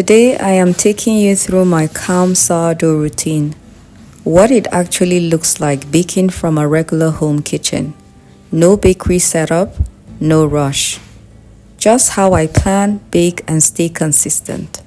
Today I am taking you through my calm sourdough routine. What it actually looks like baking from a regular home kitchen. No bakery setup, no rush. Just how I plan, bake, and stay consistent.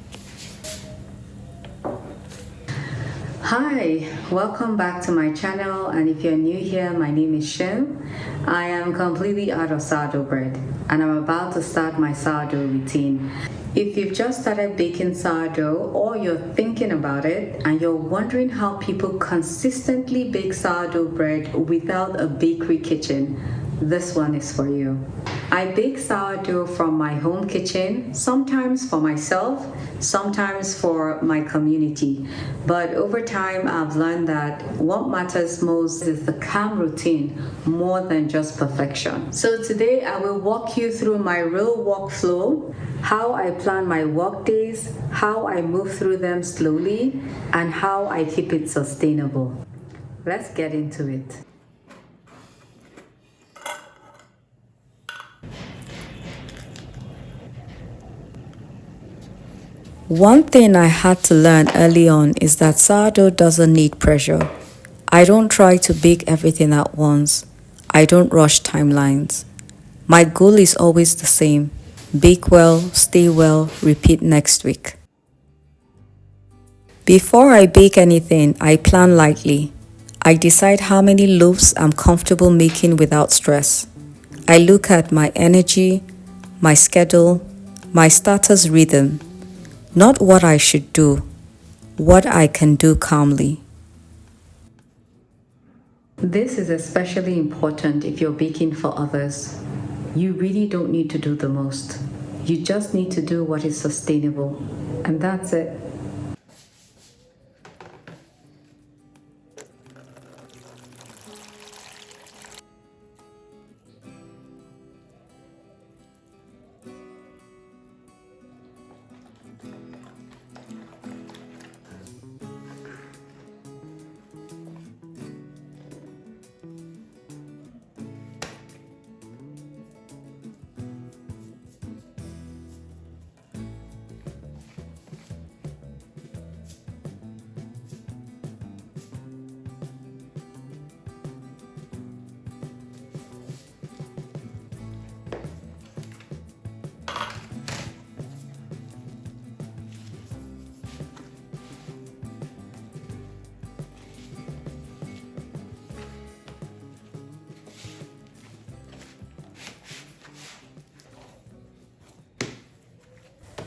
Hi, welcome back to my channel, and if you're new here, my name is Shim. I am completely out of sourdough bread and I'm about to start my sourdough routine. If you've just started baking sourdough or you're thinking about it and you're wondering how people consistently bake sourdough bread without a bakery kitchen, this one is for you. I bake sourdough from my home kitchen, sometimes for myself, sometimes for my community. But over time, I've learned that what matters most is the calm routine more than just perfection. So today, I will walk you through my real workflow, how I plan my work days, how I move through them slowly, and how I keep it sustainable. Let's get into it. One thing I had to learn early on is that sourdough doesn't need pressure. I don't try to bake everything at once. I don't rush timelines. My goal is always the same: bake well, stay well, repeat next week. Before I bake anything, I plan lightly. I decide how many loaves I'm comfortable making without stress. I look at my energy, my schedule, my starter's rhythm. Not what I should do, what I can do calmly. This is especially important if you're baking for others. You really don't need to do the most. You just need to do what is sustainable. And that's it.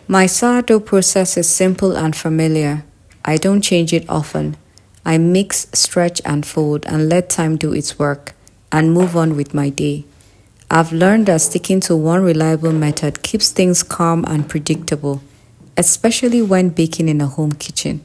My sourdough process is simple and familiar. I don't change it often. I mix, stretch, and fold and let time do its work and move on with my day. I've learned that sticking to one reliable method keeps things calm and predictable, especially when baking in a home kitchen.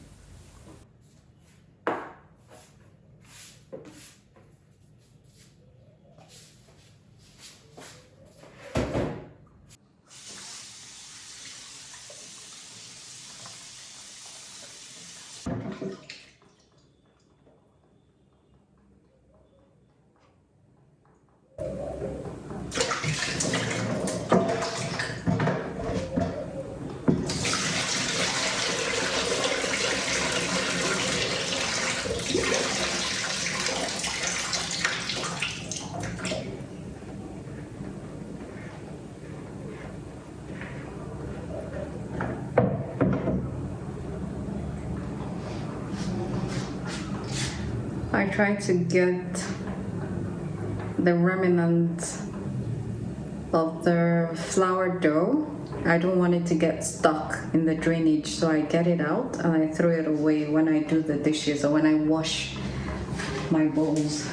I try to get the remnants of the flour dough. I don't want it to get stuck in the drainage, so I get it out and I throw it away when I do the dishes or when I wash my bowls.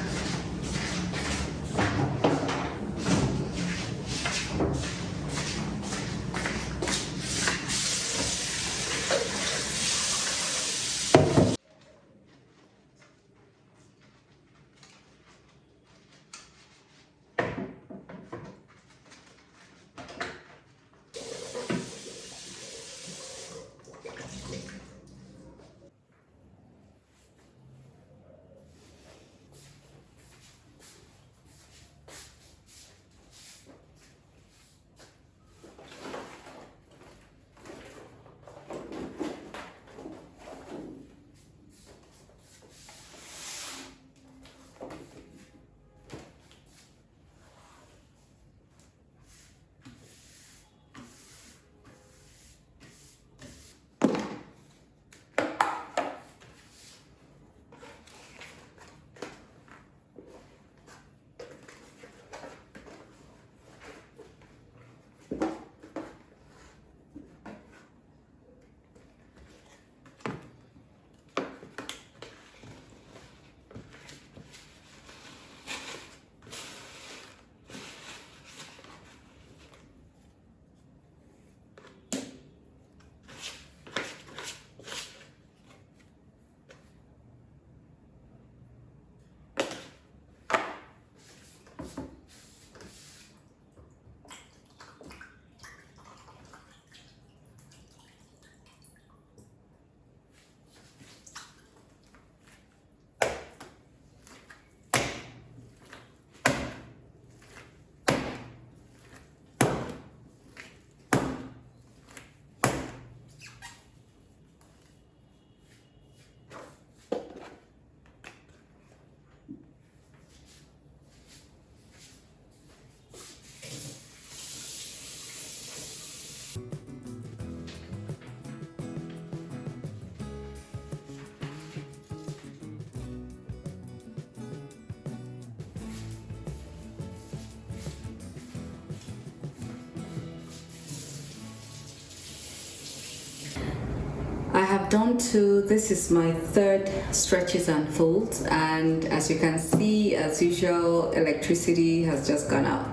this is my third stretches and folds, and as you can see, as usual, electricity has just gone out.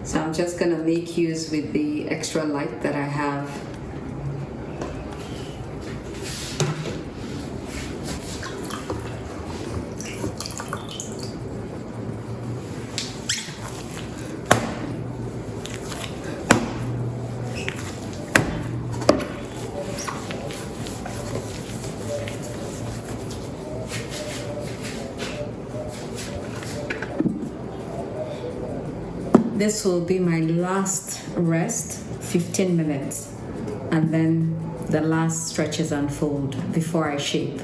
So I'm just gonna make use with the extra light that I have. This will be my last rest, 15 minutes, and then the last stretches and fold before I shape.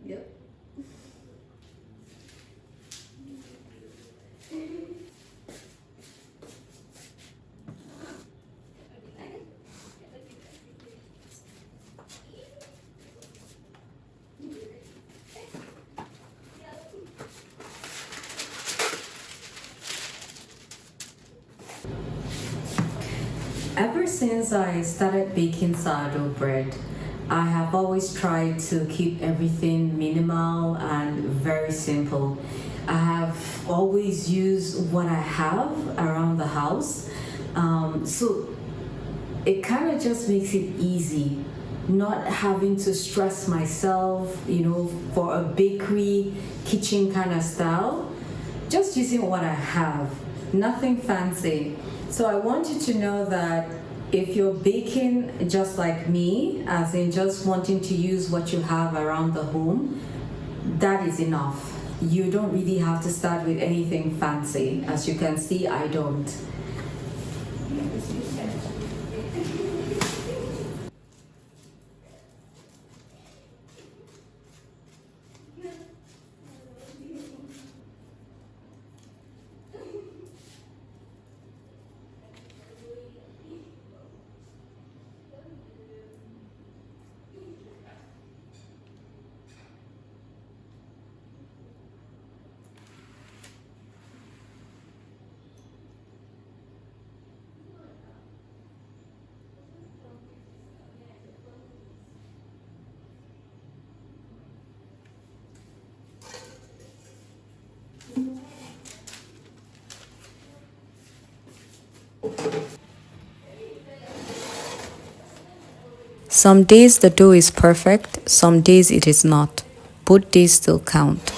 Yep. Ever since I started baking sourdough bread, I have always tried to keep everything minimal and very simple. I have always used what I have around the house. So it kind of just makes it easy, not having to stress myself, for a bakery kitchen kind of style. Just using what I have, nothing fancy. So I want you to know that if you're baking just like me, as in just wanting to use what you have around the home, that is enough. You don't really have to start with anything fancy. As you can see, I don't. Some days the dough is perfect, some days it is not. Both days still count.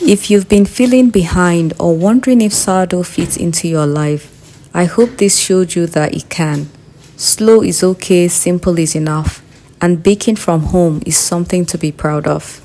If you've been feeling behind or wondering if sourdough fits into your life, I hope this showed you that it can. Slow is okay, simple is enough, and baking from home is something to be proud of.